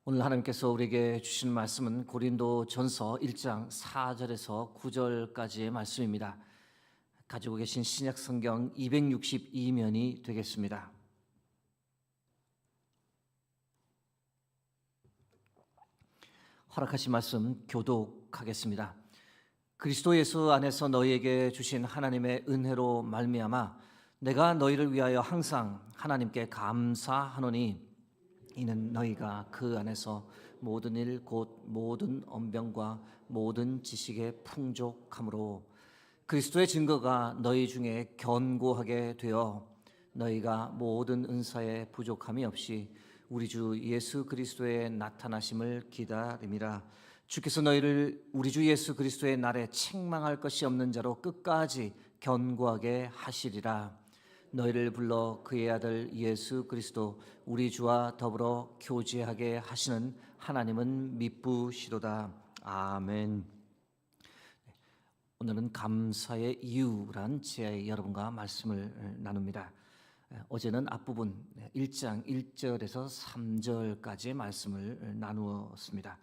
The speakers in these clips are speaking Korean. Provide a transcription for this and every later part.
오늘 하나님께서 우리에게 주신 말씀은 고린도전서 1장 4절에서 9절까지의 말씀입니다. 가지고 계신 신약 성경 262면이 되겠습니다. 허락하신 말씀 교독하겠습니다. 그리스도 예수 안에서 너희에게 주신 하나님의 은혜로 말미암아 내가 너희를 위하여 항상 하나님께 감사하노니 이는 너희가 그 안에서 모든 일 곧 모든 언병과 모든 지식에 풍족함으로 그리스도의 증거가 너희 중에 견고하게 되어 너희가 모든 은사에 부족함이 없이 우리 주 예수 그리스도의 나타나심을 기다림이라. 주께서 너희를 우리 주 예수 그리스도의 날에 책망할 것이 없는 자로 끝까지 견고하게 하시리라. 너희를 불러 그의 아들 예수 그리스도 우리 주와 더불어 교제하게 하시는 하나님은 미쁘시도다. 아멘. 오늘은 감사의 이유란 제의 여러분과 말씀을 나눕니다. 어제는 앞부분 1장 1절에서 3절까지의 말씀을 나누었습니다.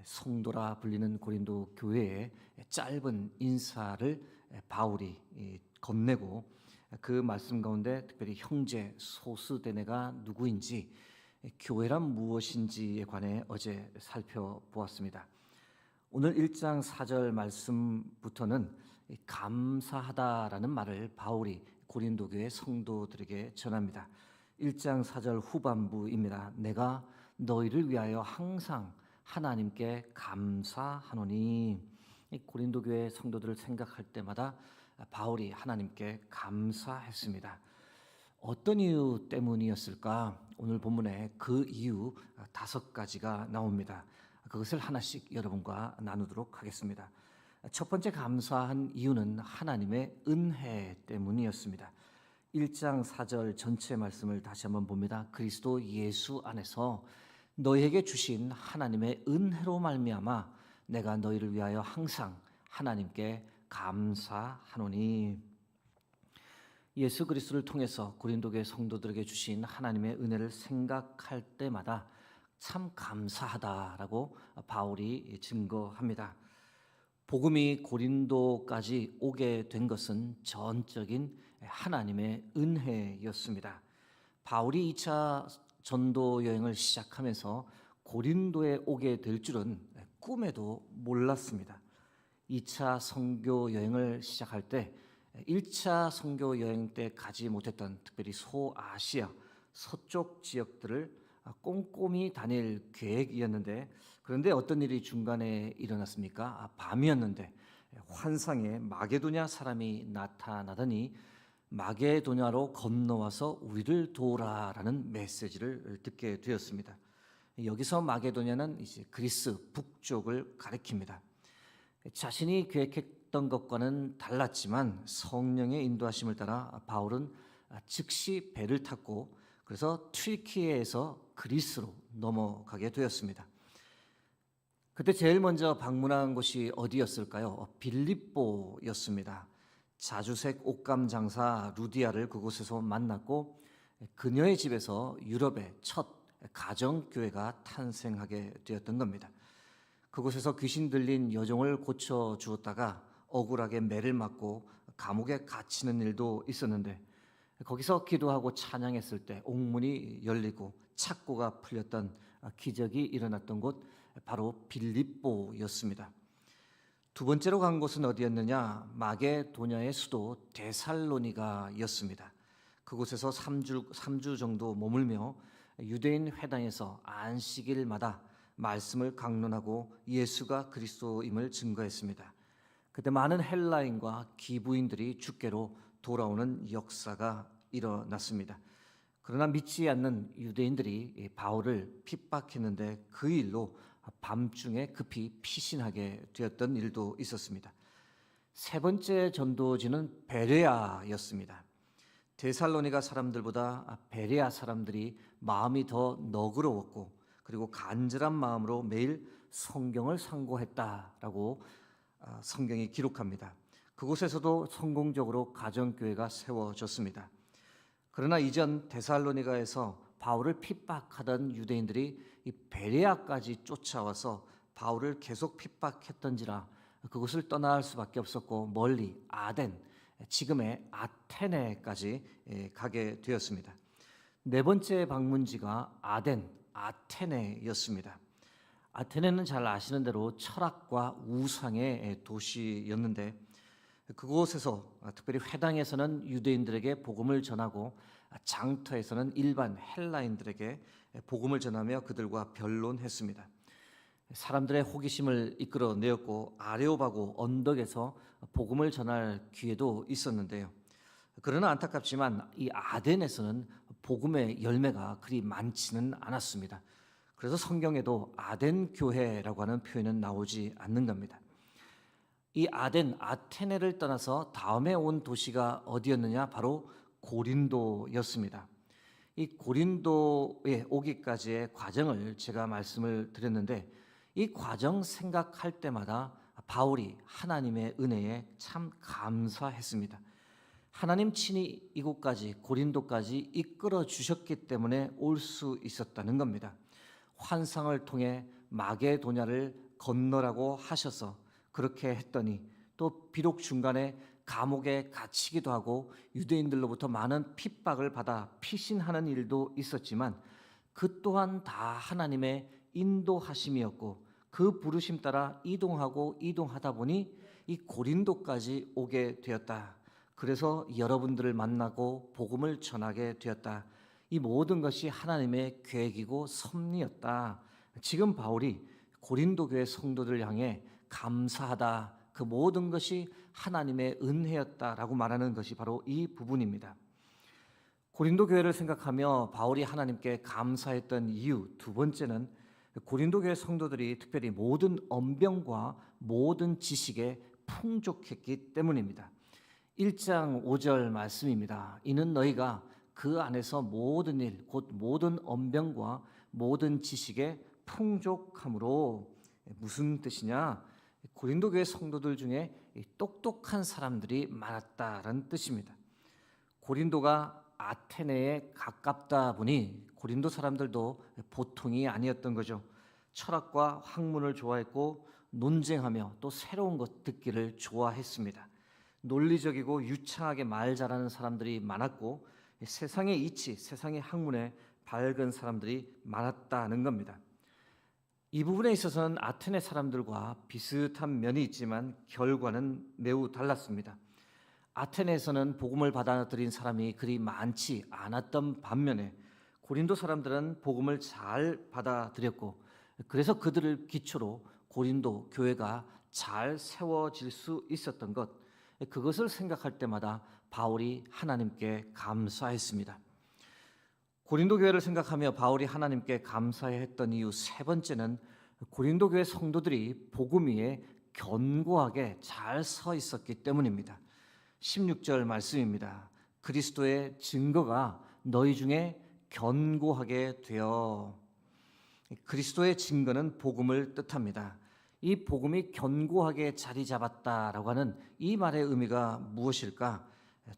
성도라 불리는 고린도 교회의 짧은 인사를 바울이 건네고 그 말씀 가운데 특별히 형제 소스데네가 누구인지, 교회란 무엇인지에 관해 어제 살펴보았습니다. 오늘 1장 4절 말씀부터는 감사하다라는 말을 바울이 고린도 교회 성도들에게 전합니다. 1장 4절 후반부입니다. 내가 너희를 위하여 항상 하나님께 감사하노니. 고린도 교회 성도들을 생각할 때마다 바울이 하나님께 감사했습니다. 어떤 이유 때문이었을까? 오늘 본문에 그 이유 5가지가 나옵니다. 그것을 하나씩 여러분과 나누도록 하겠습니다. 첫 번째 감사한 이유는 하나님의 은혜 때문이었습니다. 1장 4절 전체 말씀을 다시 한번 봅니다. 그리스도 예수 안에서 너희에게 주신 하나님의 은혜로 말미암아 내가 너희를 위하여 항상 하나님께 감사하노니. 예수 그리스도를 통해서 고린도교회 성도들에게 주신 하나님의 은혜를 생각할 때마다 참 감사하다라고 바울이 증거합니다. 복음이 고린도까지 오게 된 것은 전적인 하나님의 은혜였습니다. 바울이 2차 전도 여행을 시작하면서 고린도에 오게 될 줄은 꿈에도 몰랐습니다. 2차 선교 여행을 시작할 때 1차 선교 여행 때 가지 못했던 특별히 소아시아 서쪽 지역들을 꼼꼼히 다닐 계획이었는데, 그런데 어떤 일이 중간에 일어났습니까? 밤이었는데 환상에 마게도냐 사람이 나타나더니 마게도냐로 건너와서 우리를 도우라라는 메시지를 듣게 되었습니다. 여기서 마게도냐는 이제 그리스 북쪽을 가리킵니다. 자신이 계획했던 것과는 달랐지만 성령의 인도하심을 따라 바울은 즉시 배를 탔고 그래서 튀르키예에서 그리스로 넘어가게 되었습니다. 그때 제일 먼저 방문한 곳이 어디였을까요? 빌립보였습니다. 자주색 옷감 장사 루디아를 그곳에서 만났고 그녀의 집에서 유럽의 첫 가정교회가 탄생하게 되었던 겁니다. 그곳에서 귀신 들린 여종을 고쳐주었다가 억울하게 매를 맞고 감옥에 갇히는 일도 있었는데, 거기서 기도하고 찬양했을 때 옥문이 열리고 착고가 풀렸던 기적이 일어났던 곳 바로 빌립보였습니다. 두 번째로 간 곳은 어디였느냐? 마게도냐의 수도 데살로니가였습니다. 그곳에서 3주 정도 머물며 유대인 회당에서 안식일마다 말씀을 강론하고 예수가 그리스도임을 증거했습니다. 그때 많은 헬라인과 기부인들이 주께로 돌아오는 역사가 일어났습니다. 그러나 믿지 않는 유대인들이 바울을 핍박했는데 그 일로 밤중에 급히 피신하게 되었던 일도 있었습니다. 세 번째 전도지는 베레아였습니다. 데살로니가 사람들보다 베레아 사람들이 마음이 더 너그러웠고 그리고 간절한 마음으로 매일 성경을 상고했다라고 성경이 기록합니다. 그곳에서도 성공적으로 가정교회가 세워졌습니다. 그러나 이전 데살로니가에서 바울을 핍박하던 유대인들이 이 베레아까지 쫓아와서 바울을 계속 핍박했던지라 그곳을 떠날 수밖에 없었고 멀리 아덴, 지금의 아테네까지 가게 되었습니다. 네 번째 방문지가 아덴, 아테네였습니다. 아테네는 잘 아시는 대로 철학과 우상의 도시였는데 그곳에서 특별히 회당에서는 유대인들에게 복음을 전하고 장터에서는 일반 헬라인들에게 복음을 전하며 그들과 변론했습니다. 사람들의 호기심을 이끌어내었고 아레오바고 언덕에서 복음을 전할 기회도 있었는데요. 그러나 안타깝지만 이 아덴에서는 복음의 열매가 그리 많지는 않았습니다. 그래서 성경에도 아덴 교회라고 하는 표현은 나오지 않는 겁니다. 이 아덴, 아테네를 떠나서 다음에 온 도시가 어디였느냐? 바로 고린도였습니다. 이 고린도에 오기까지의 과정을 제가 말씀을 드렸는데 이 과정 생각할 때마다 바울이 하나님의 은혜에 참 감사했습니다. 하나님 친히 이곳까지 고린도까지 이끌어 주셨기 때문에 올 수 있었다는 겁니다. 환상을 통해 마게도냐를 건너라고 하셔서 그렇게 했더니 또 비록 중간에 감옥에 갇히기도 하고 유대인들로부터 많은 핍박을 받아 피신하는 일도 있었지만 그 또한 다 하나님의 인도하심이었고 그 부르심 따라 이동하다 보니 이 고린도까지 오게 되었다. 그래서 여러분들을 만나고 복음을 전하게 되었다. 이 모든 것이 하나님의 계획이고 섭리였다. 지금 바울이 고린도 교회 성도들 향해 감사하다. 그 모든 것이 하나님의 은혜였다라고 말하는 것이 바로 이 부분입니다. 고린도 교회를 생각하며 바울이 하나님께 감사했던 이유 두 번째는 고린도 교회 성도들이 특별히 모든 언병과 모든 지식에 풍족했기 때문입니다. 1장 5절 말씀입니다. 이는 너희가 그 안에서 모든 일, 곧 모든 언병과 모든 지식에 풍족함으로 무슨 뜻이냐? 고린도 교회 성도들 중에 똑똑한 사람들이 많았다라는 뜻입니다. 고린도가 아테네에 가깝다 보니 고린도 사람들도 보통이 아니었던 거죠. 철학과 학문을 좋아했고 논쟁하며 또 새로운 것 듣기를 좋아했습니다. 논리적이고 유창하게 말 잘하는 사람들이 많았고 세상의 이치, 세상의 학문에 밝은 사람들이 많았다는 겁니다. 이 부분에 있어서는 아테네 사람들과 비슷한 면이 있지만 결과는 매우 달랐습니다. 아테네에서는 복음을 받아들인 사람이 그리 많지 않았던 반면에 고린도 사람들은 복음을 잘 받아들였고 그래서 그들을 기초로 고린도 교회가 잘 세워질 수 있었던 것, 그것을 생각할 때마다 바울이 하나님께 감사했습니다. 고린도 교회를 생각하며 바울이 하나님께 감사했던 이유 세 번째는 고린도 교회 성도들이 복음 위에 견고하게 잘 서 있었기 때문입니다. 16절 말씀입니다. 그리스도의 증거가 너희 중에 견고하게 되어. 그리스도의 증거는 복음을 뜻합니다. 이 복음이 견고하게 자리 잡았다라고 하는 이 말의 의미가 무엇일까?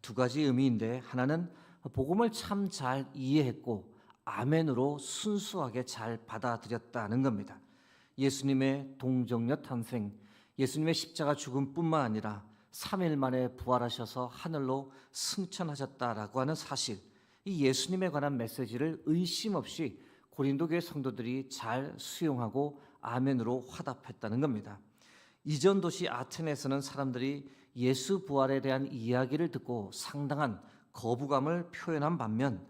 두 가지 의미인데 하나는 복음을 참 잘 이해했고 아멘으로 순수하게 잘 받아들였다는 겁니다. 예수님의 동정녀 탄생, 예수님의 십자가 죽음뿐만 아니라 3일 만에 부활하셔서 하늘로 승천하셨다라고 하는 사실, 이 예수님에 관한 메시지를 의심 없이 고린도 교회 성도들이 잘 수용하고 아멘으로 화답했다는 겁니다. 이전 도시 아테네에서는 사람들이 예수 부활에 대한 이야기를 듣고 상당한 거부감을 표현한 반면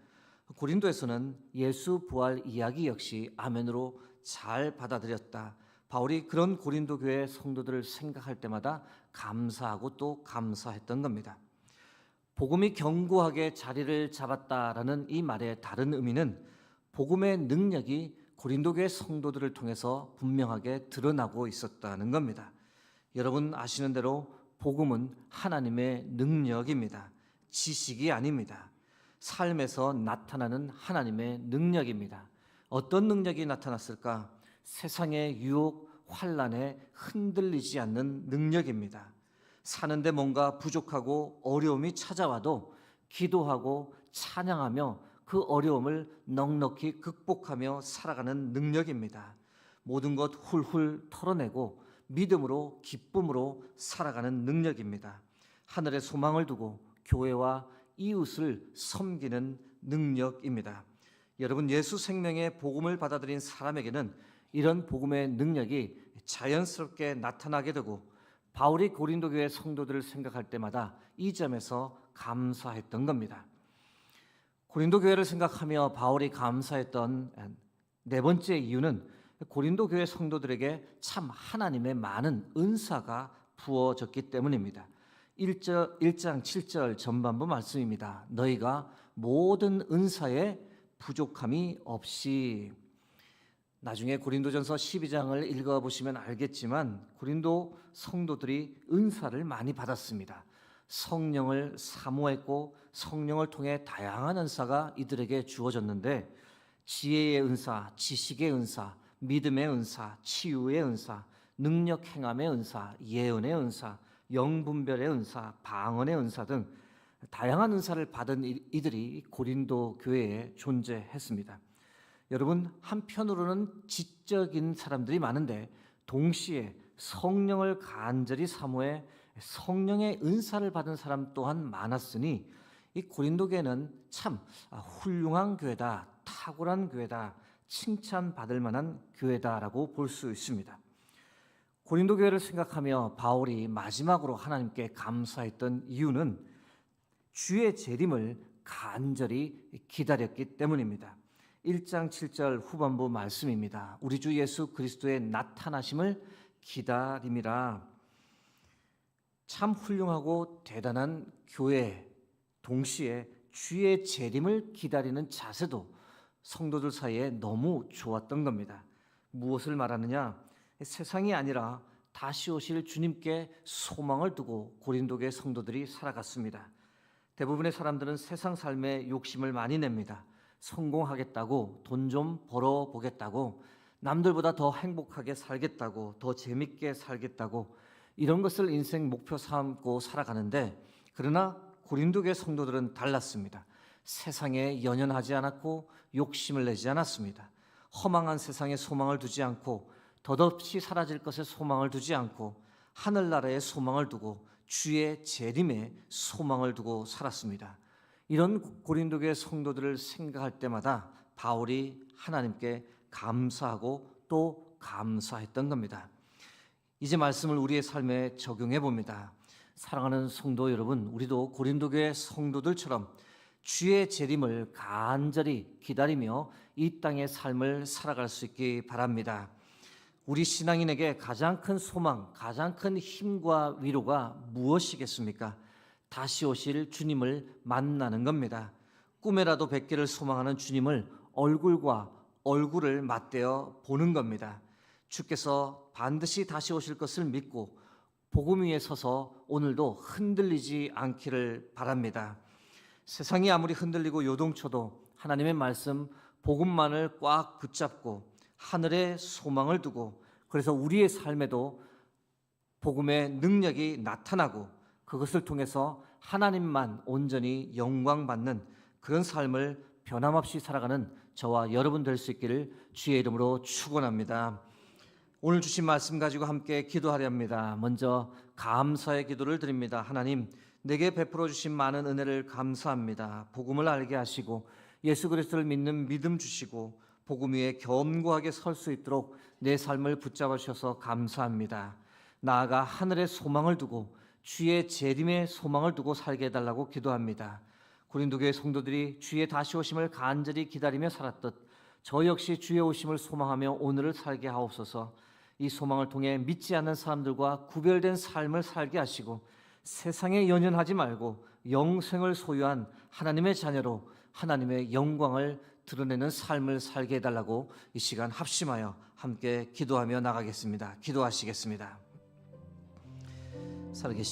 고린도에서는 예수 부활 이야기 역시 아멘으로 잘 받아들였다. 바울이 그런 고린도 교회 성도들을 생각할 때마다 감사하고 또 감사했던 겁니다. 복음이 견고하게 자리를 잡았다라는 이 말의 다른 의미는 복음의 능력이 고린도 교회 성도들을 통해서 분명하게 드러나고 있었다는 겁니다. 여러분 아시는 대로 복음은 하나님의 능력입니다. 지식이 아닙니다. 삶에서 나타나는 하나님의 능력입니다. 어떤 능력이 나타났을까? 세상의 유혹, 환난에 흔들리지 않는 능력입니다. 사는데 뭔가 부족하고 어려움이 찾아와도 기도하고 찬양하며 그 어려움을 넉넉히 극복하며 살아가는 능력입니다. 모든 것 훌훌 털어내고 믿음으로 기쁨으로 살아가는 능력입니다. 하늘에 소망을 두고 교회와 이웃을 섬기는 능력입니다. 여러분, 예수 생명의 복음을 받아들인 사람에게는 이런 복음의 능력이 자연스럽게 나타나게 되고, 바울이 고린도 교회 성도들을 생각할 때마다 이 점에서 감사했던 겁니다. 고린도 교회를 생각하며 바울이 감사했던 네 번째 이유는 고린도 교회 성도들에게 참 하나님의 많은 은사가 부어졌기 때문입니다. 1장 7절 전반부 말씀입니다. 너희가 모든 은사에 부족함이 없이. 나중에 고린도전서 12장을 읽어보시면 알겠지만 고린도 성도들이 은사를 많이 받았습니다. 성령을 사모했고 성령을 통해 다양한 은사가 이들에게 주어졌는데, 지혜의 은사, 지식의 은사, 믿음의 은사, 치유의 은사, 능력 행함의 은사, 예언의 은사, 영분별의 은사, 방언의 은사 등 다양한 은사를 받은 이들이 고린도 교회에 존재했습니다. 여러분, 한편으로는 지적인 사람들이 많은데 동시에 성령을 간절히 사모해 성령의 은사를 받은 사람 또한 많았으니 이 고린도 교회는 참 훌륭한 교회다, 탁월한 교회다, 칭찬받을 만한 교회다라고 볼 수 있습니다. 고린도 교회를 생각하며 바울이 마지막으로 하나님께 감사했던 이유는 주의 재림을 간절히 기다렸기 때문입니다. 1장 7절 후반부 말씀입니다. 우리 주 예수 그리스도의 나타나심을 기다림이라. 참 훌륭하고 대단한 교회, 동시에 주의 재림을 기다리는 자세도 성도들 사이에 너무 좋았던 겁니다. 무엇을 말하느냐? 세상이 아니라 다시 오실 주님께 소망을 두고 고린도 교회 성도들이 살아갔습니다. 대부분의 사람들은 세상 삶에 욕심을 많이 냅니다. 성공하겠다고, 돈 좀 벌어보겠다고, 남들보다 더 행복하게 살겠다고, 더 재밌게 살겠다고, 이런 것을 인생 목표 삼고 살아가는데, 그러나 고린도 교회 성도들은 달랐습니다. 세상에 연연하지 않았고 욕심을 내지 않았습니다. 허망한 세상에 소망을 두지 않고 덧없이 사라질 것에 소망을 두지 않고 하늘나라에 소망을 두고 주의 재림에 소망을 두고 살았습니다. 이런 고린도 교회 성도들을 생각할 때마다 바울이 하나님께 감사하고 또 감사했던 겁니다. 이제 말씀을 우리의 삶에 적용해 봅니다. 사랑하는 성도 여러분, 우리도 고린도 교회 성도들처럼 주의 재림을 간절히 기다리며 이 땅의 삶을 살아갈 수 있기 바랍니다. 우리 신앙인에게 가장 큰 소망, 가장 큰 힘과 위로가 무엇이겠습니까? 다시 오실 주님을 만나는 겁니다. 꿈에라도 뵙기를 소망하는 주님을 얼굴과 얼굴을 맞대어 보는 겁니다. 주께서 반드시 다시 오실 것을 믿고 복음 위에 서서 오늘도 흔들리지 않기를 바랍니다. 세상이 아무리 흔들리고 요동쳐도 하나님의 말씀, 복음만을 꽉 붙잡고 하늘에 소망을 두고, 그래서 우리의 삶에도 복음의 능력이 나타나고 그것을 통해서 하나님만 온전히 영광받는 그런 삶을 변함없이 살아가는 저와 여러분 될 수 있기를 주의 이름으로 축원합니다. 오늘 주신 말씀 가지고 함께 기도하려 합니다. 먼저 감사의 기도를 드립니다. 하나님, 내게 베풀어 주신 많은 은혜를 감사합니다. 복음을 알게 하시고 예수 그리스도를 믿는 믿음 주시고 복음 위에 견고하게 설 수 있도록 내 삶을 붙잡아 주셔서 감사합니다. 나아가 하늘의 소망을 두고 주의 재림의 소망을 두고 살게 해달라고 기도합니다. 고린도 교회 성도들이 주의 다시 오심을 간절히 기다리며 살았듯 저 역시 주의 오심을 소망하며 오늘을 살게 하옵소서. 이 소망을 통해 믿지 않는 사람들과 구별된 삶을 살게 하시고 세상에 연연하지 말고 영생을 소유한 하나님의 자녀로 하나님의 영광을 드러내는 삶을 살게 해달라고 이 시간 합심하여 함께 기도하며 나가겠습니다. 기도하시겠습니다. 살아계신